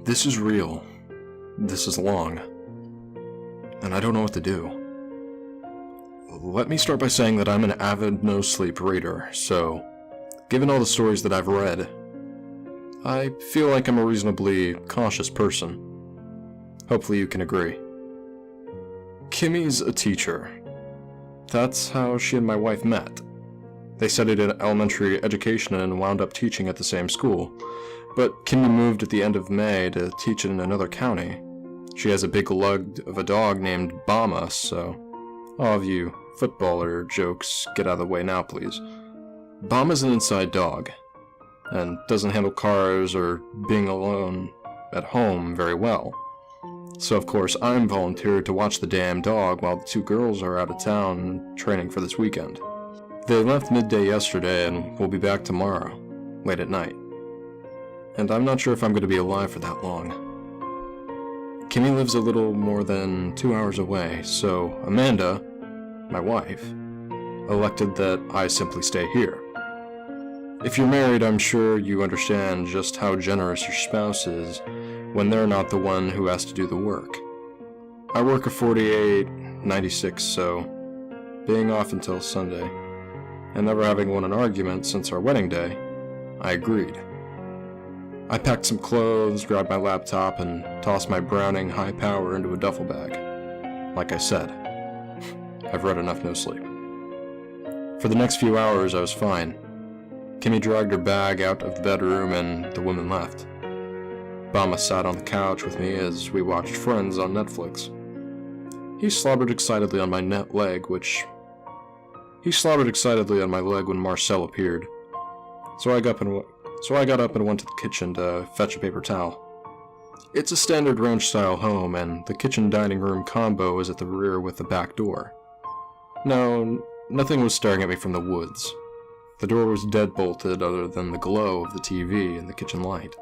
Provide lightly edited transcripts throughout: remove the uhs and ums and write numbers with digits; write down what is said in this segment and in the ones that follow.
This is real. This is long. And I don't know what to do. Let me start by saying that I'm an avid no-sleep reader, so given all the stories that I've read, I feel like I'm a reasonably cautious person. Hopefully you can agree. Kimmy's a teacher. That's how she and my wife met. They studied elementary education and wound up teaching at the same school, but Kimmy moved at the end of May to teach in another county. She has a big lug of a dog named Bama, so all of you footballer jokes get out of the way now, please. Bama's an inside dog, and doesn't handle cars or being alone at home very well. So of course I'm volunteered to watch the damn dog while the two girls are out of town training for this weekend. They left midday yesterday and will be back tomorrow, late at night. And I'm not sure if I'm going to be alive for that long. Kimmy lives a little more than 2 hours away, so Amanda, my wife, elected that I simply stay here. If you're married, I'm sure you understand just how generous your spouse is when they're not the one who has to do the work. I work a 48/96, so being off until Sunday, and never having won an argument since our wedding day, I agreed. I packed some clothes, grabbed my laptop, and tossed my Browning high power into a duffel bag. Like I said, I've read enough no sleep. For the next few hours I was fine. Kimmy dragged her bag out of the bedroom and the woman left. Bama sat on the couch with me as we watched Friends on Netflix. He slobbered excitedly on my leg when Marcel appeared. So I got up and went to the kitchen to fetch a paper towel. It's a standard ranch-style home, and the kitchen-dining room combo is at the rear with the back door. No, nothing was staring at me from the woods. The door was dead-bolted other than the glow of the TV and the kitchen light.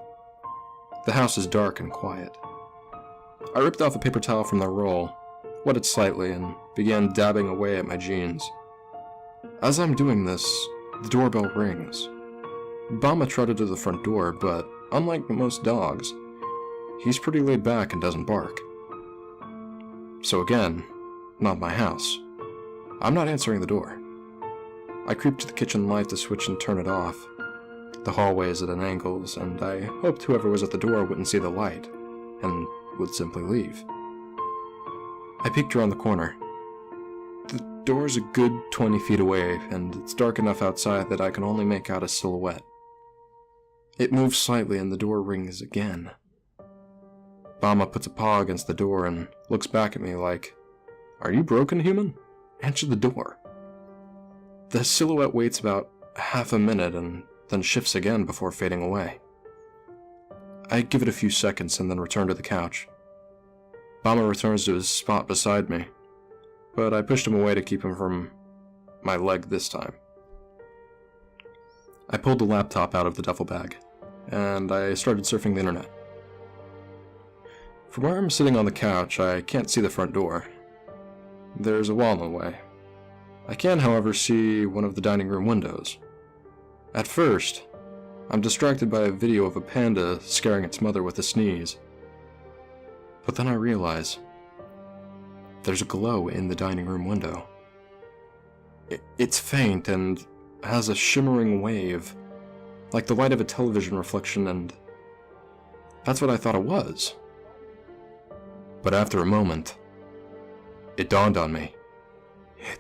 The house is dark and quiet. I ripped off a paper towel from the roll, wet it slightly, and began dabbing away at my jeans. As I'm doing this, the doorbell rings. Bama trotted to the front door, but unlike most dogs, he's pretty laid back and doesn't bark. So again, not my house. I'm not answering the door. I creep to the kitchen light to switch and turn it off. The hallway is at an angle, and I hoped whoever was at the door wouldn't see the light, and would simply leave. I peeked around the corner. The door's a good 20 feet away, and it's dark enough outside that I can only make out a silhouette. It moves slightly and the door rings again. Bama puts a paw against the door and looks back at me like, "Are you broken, human? Answer the door." The silhouette waits about half a minute and then shifts again before fading away. I give it a few seconds and then return to the couch. Bama returns to his spot beside me, but I pushed him away to keep him from my leg this time. I pulled the laptop out of the duffel bag, and I started surfing the internet. From where I'm sitting on the couch, I can't see the front door. There's a wall in the way. I can, however, see one of the dining room windows. At first, I'm distracted by a video of a panda scaring its mother with a sneeze. But then I realize there's a glow in the dining room window. It's faint and has a shimmering wave, like the light of a television reflection, and that's what I thought it was. But after a moment, it dawned on me.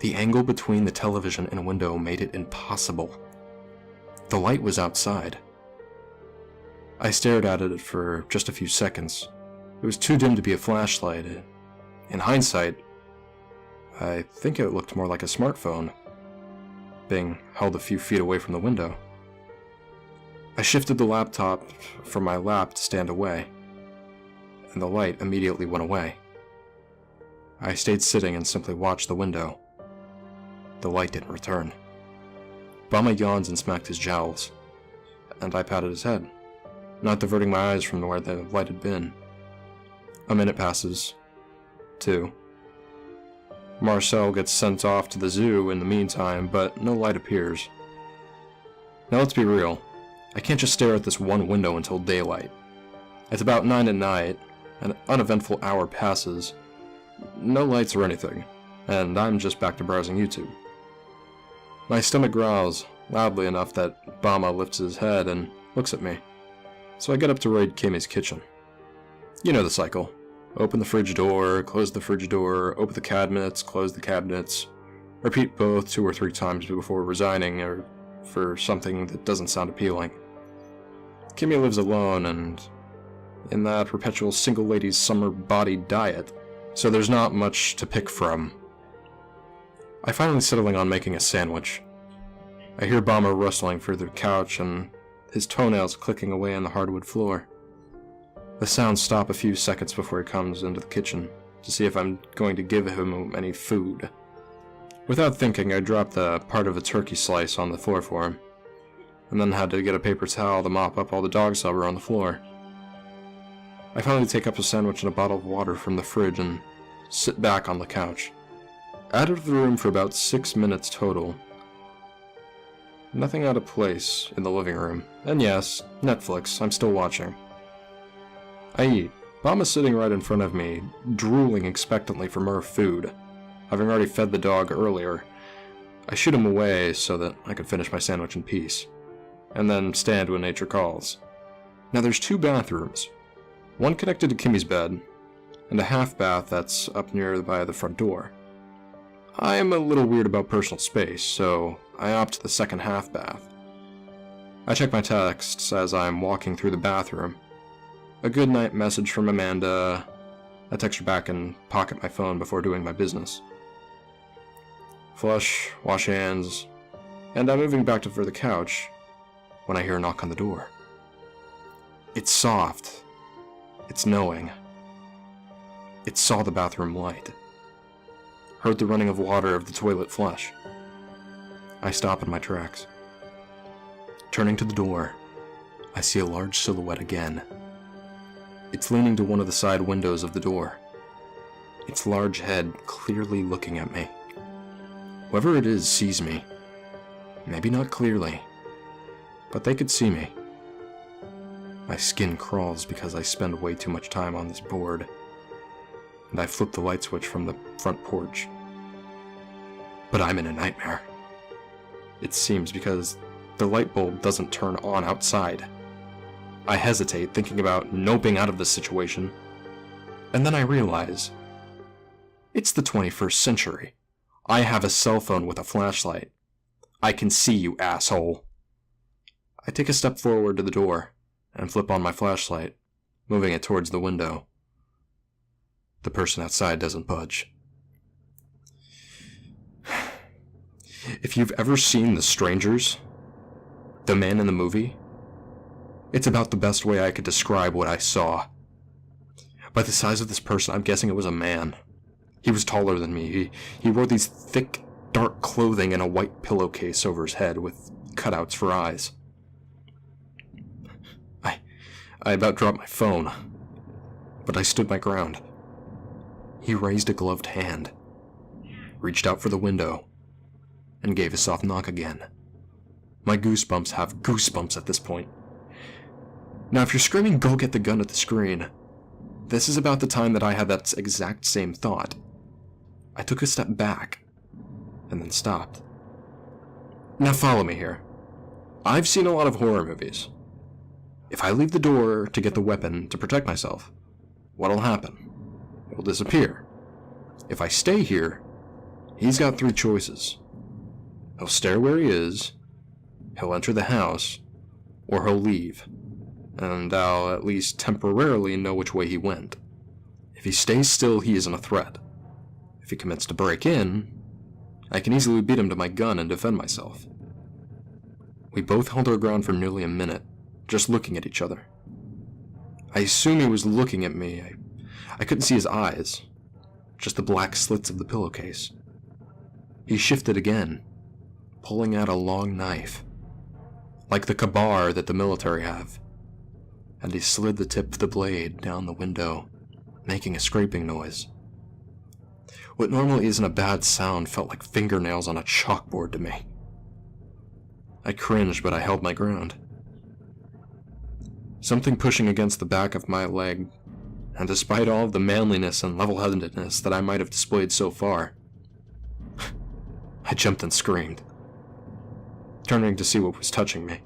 The angle between the television and window made it impossible. The light was outside. I stared at it for just a few seconds. It was too dim to be a flashlight. In hindsight, I think it looked more like a smartphone, being held a few feet away from the window. I shifted the laptop from my lap to stand away, and the light immediately went away. I stayed sitting and simply watched the window. The light didn't return. Bama yawns and smacked his jowls, and I patted his head, not diverting my eyes from where the light had been. A minute passes. 2. Marcel gets sent off to the zoo in the meantime, but no light appears. Now let's be real. I can't just stare at this one window until daylight. It's about 9 at night. An uneventful hour passes. No lights or anything, and I'm just back to browsing YouTube. My stomach growls loudly enough that Bama lifts his head and looks at me. So I get up to raid Kimmy's kitchen. You know the cycle. Open the fridge door, close the fridge door, open the cabinets, close the cabinets. Repeat both 2 or 3 times before resigning or for something that doesn't sound appealing. Kimmy lives alone and in that perpetual single lady's summer body diet, so there's not much to pick from. I finally settling on making a sandwich. I hear Bama rustling through the couch and his toenails clicking away on the hardwood floor. The sounds stop a few seconds before he comes into the kitchen to see if I'm going to give him any food. Without thinking, I dropped the part of a turkey slice on the floor for him, and then had to get a paper towel to mop up all the dog slobber on the floor. I finally take up a sandwich and a bottle of water from the fridge and sit back on the couch. Out of the room for about 6 minutes total. Nothing out of place in the living room. And yes, Netflix, I'm still watching. I eat. Mama's sitting right in front of me, drooling expectantly for more food. Having already fed the dog earlier, I shoot him away so that I could finish my sandwich in peace, and then stand when nature calls. Now there's 2 bathrooms. One connected to Kimmy's bed, and a half bath that's up near by the front door. I am a little weird about personal space, so I opt the second half bath. I check my texts as I'm walking through the bathroom. A good night message from Amanda. I text her back and pocket my phone before doing my business. Flush, wash hands, and I'm moving back for the couch when I hear a knock on the door. It's soft. It's knowing. It saw the bathroom light. Heard the running of water of the toilet flush. I stop in my tracks. Turning to the door, I see a large silhouette again. It's leaning to one of the side windows of the door. Its large head clearly looking at me. Whoever it is sees me. Maybe not clearly, but they could see me. My skin crawls because I spend way too much time on this board, and I flip the light switch from the front porch. But I'm in a nightmare. It seems because the light bulb doesn't turn on outside. I hesitate, thinking about noping out of this situation, and then I realize, it's the 21st century. I have a cell phone with a flashlight. I can see you, asshole. I take a step forward to the door and flip on my flashlight, moving it towards the window. The person outside doesn't budge. If you've ever seen The Strangers, the man in the movie, it's about the best way I could describe what I saw. By the size of this person, I'm guessing it was a man. He was taller than me. He wore these thick, dark clothing and a white pillowcase over his head with cutouts for eyes. I about dropped my phone, but I stood my ground. He raised a gloved hand, reached out for the window, and gave a soft knock again. My goosebumps have goosebumps at this point. Now, if you're screaming, "Go get the gun" at the screen, this is about the time that I had that exact same thought. I took a step back, and then stopped. Now follow me here. I've seen a lot of horror movies. If I leave the door to get the weapon to protect myself, what'll happen? It will disappear. If I stay here, he's got 3 choices. He'll stare where he is, he'll enter the house, or he'll leave, and I'll at least temporarily know which way he went. If he stays still, he isn't a threat. If he commits to break in, I can easily beat him to my gun and defend myself. We both held our ground for nearly a minute, just looking at each other. I assume he was looking at me. I couldn't see his eyes, just the black slits of the pillowcase. He shifted again, pulling out a long knife, like the kabar that the military have, and he slid the tip of the blade down the window, making a scraping noise. What normally isn't a bad sound felt like fingernails on a chalkboard to me. I cringed, but I held my ground. Something pushing against the back of my leg, and despite all of the manliness and level-headedness that I might have displayed so far, I jumped and screamed, turning to see what was touching me.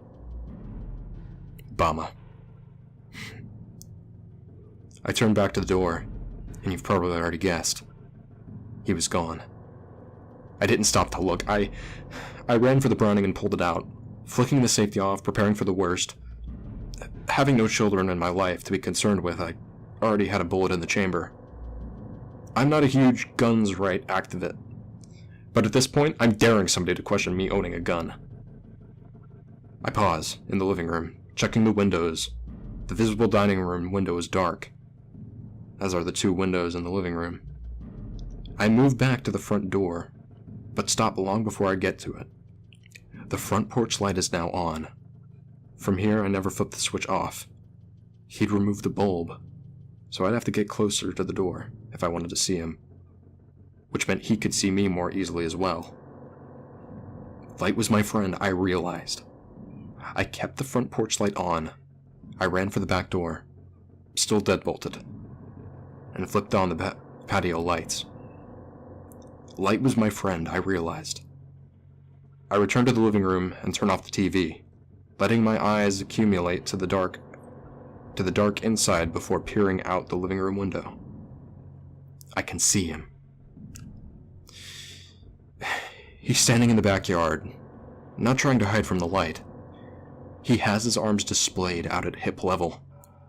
Bama. I turned back to the door, and you've probably already guessed. He was gone. I didn't stop to look. I ran for the Browning and pulled it out, flicking the safety off, preparing for the worst. Having no children in my life to be concerned with, I already had a bullet in the chamber. I'm not a huge guns right activist, but at this point, I'm daring somebody to question me owning a gun. I pause in the living room, checking the windows. The visible dining room window is dark, as are the two windows in the living room. I move back to the front door, but stop long before I get to it. The front porch light is now on. From here, I never flipped the switch off. He'd removed the bulb, so I'd have to get closer to the door if I wanted to see him, which meant he could see me more easily as well. Light was my friend, I realized. I kept the front porch light on. I ran for the back door, still deadbolted, and flipped on the patio lights. Light was my friend, I realized. I returned to the living room and turned off the TV, letting my eyes accumulate to the dark inside before peering out the living room window. I can see him. He's standing in the backyard, not trying to hide from the light. He has his arms displayed out at hip level,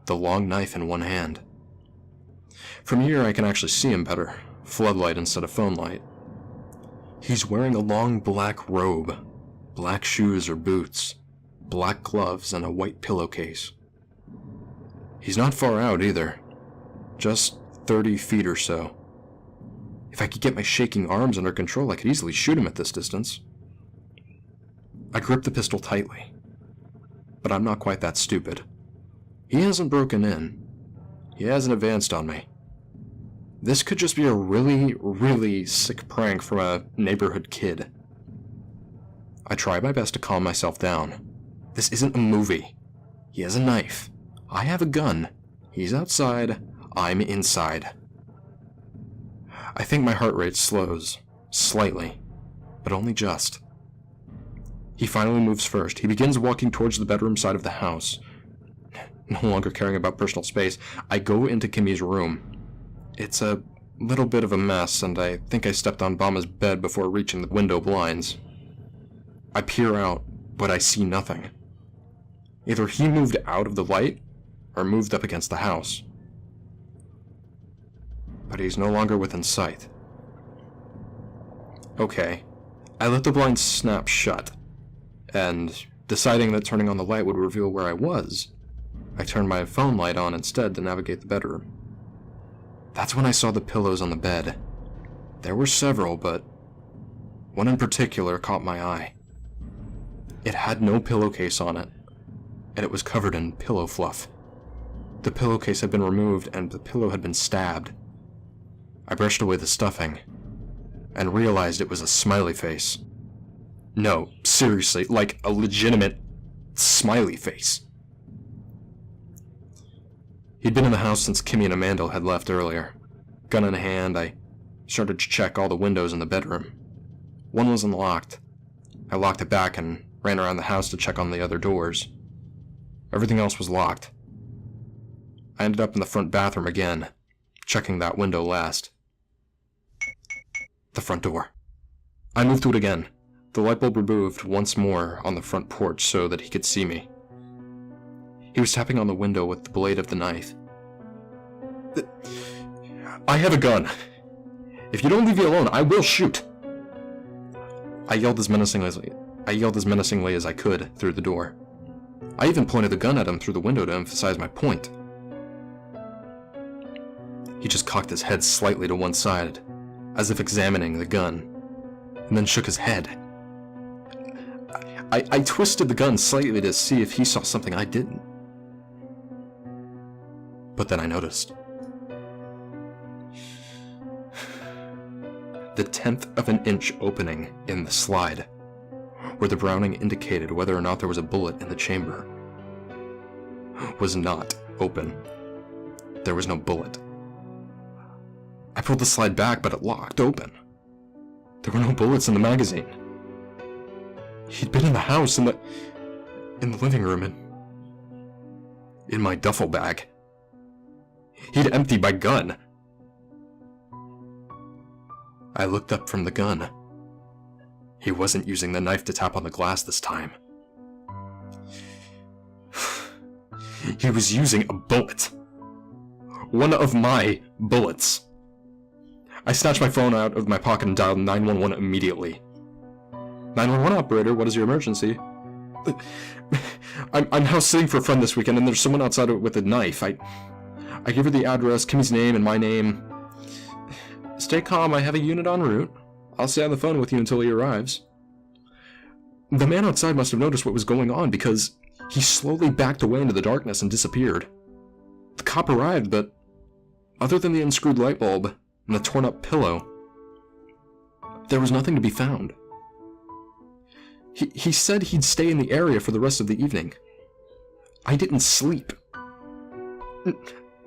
the long knife in one hand. From here I can actually see him better, floodlight instead of phone light. He's wearing a long black robe, black shoes or boots, black gloves, and a white pillowcase. He's not far out either, just 30 feet or so. If I could get my shaking arms under control, I could easily shoot him at this distance. I grip the pistol tightly, but I'm not quite that stupid. He hasn't broken in. He hasn't advanced on me. This could just be a really, really sick prank from a neighborhood kid. I try my best to calm myself down. This isn't a movie. He has a knife. I have a gun. He's outside. I'm inside. I think my heart rate slows, slightly, but only just. He finally moves first. He begins walking towards the bedroom side of the house. No longer caring about personal space, I go into Kimmy's room. It's a little bit of a mess, and I think I stepped on Bama's bed before reaching the window blinds. I peer out, but I see nothing. Either he moved out of the light, or moved up against the house. But he's no longer within sight. Okay, I let the blinds snap shut, and deciding that turning on the light would reveal where I was, I turned my phone light on instead to navigate the bedroom. That's when I saw the pillows on the bed. There were several, but one in particular caught my eye. It had no pillowcase on it, and it was covered in pillow fluff. The pillowcase had been removed, and the pillow had been stabbed. I brushed away the stuffing, and realized it was a smiley face. No, seriously, like a legitimate smiley face. He'd been in the house since Kimmy and Amanda had left earlier. Gun in hand, I started to check all the windows in the bedroom. One was unlocked. I locked it back and ran around the house to check on the other doors. Everything else was locked. I ended up in the front bathroom again, checking that window last. The front door. I moved to it again, the light bulb removed once more on the front porch so that he could see me. He was tapping on the window with the blade of the knife. I have a gun. If you don't leave me alone, I will shoot. I yelled as menacingly as I could through the door. I even pointed the gun at him through the window to emphasize my point. He just cocked his head slightly to one side, as if examining the gun, and then shook his head. I twisted the gun slightly to see if he saw something I didn't. But then I noticed. The 1/10 of an inch opening in the slide, where the Browning indicated whether or not there was a bullet in the chamber. was not open. There was no bullet. I pulled the slide back, but it locked open. There were no bullets in the magazine. He'd been in the house, in the living room, and in my duffel bag. He'd emptied my gun. I looked up from the gun. He wasn't using the knife to tap on the glass this time. He was using a bullet. One of my bullets. I snatched my phone out of my pocket and dialed 911 immediately. 911 operator, what is your emergency? I'm house sitting for a friend this weekend and there's someone outside with a knife. I give her the address, Kimmy's name, and my name. Stay calm, I have a unit en route. I'll stay on the phone with you until he arrives. The man outside must have noticed what was going on because he slowly backed away into the darkness and disappeared. The cop arrived, but other than the unscrewed light bulb and the torn up pillow, there was nothing to be found. He said he'd stay in the area for the rest of the evening. I didn't sleep.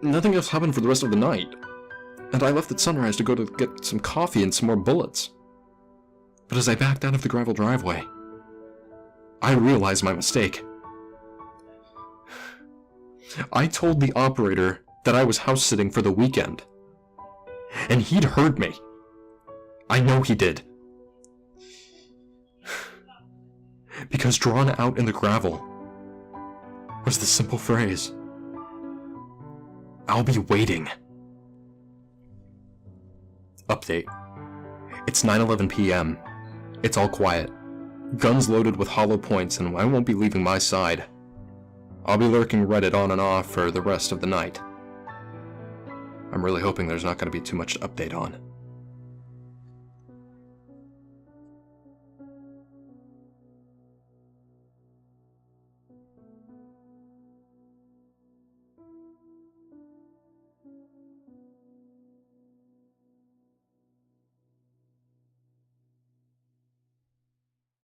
Nothing else happened for the rest of the night, and I left at sunrise to go to get some coffee and some more bullets. But as I backed out of the gravel driveway, I realized my mistake. I told the operator that I was house sitting for the weekend, and he'd heard me. I know he did. Because drawn out in the gravel was the simple phrase, "I'll be waiting." Update. It's 9:11 p.m. It's all quiet. Guns loaded with hollow points, and I won't be leaving my side. I'll be lurking Reddit on and off for the rest of the night. I'm really hoping there's not going to be too much to update on.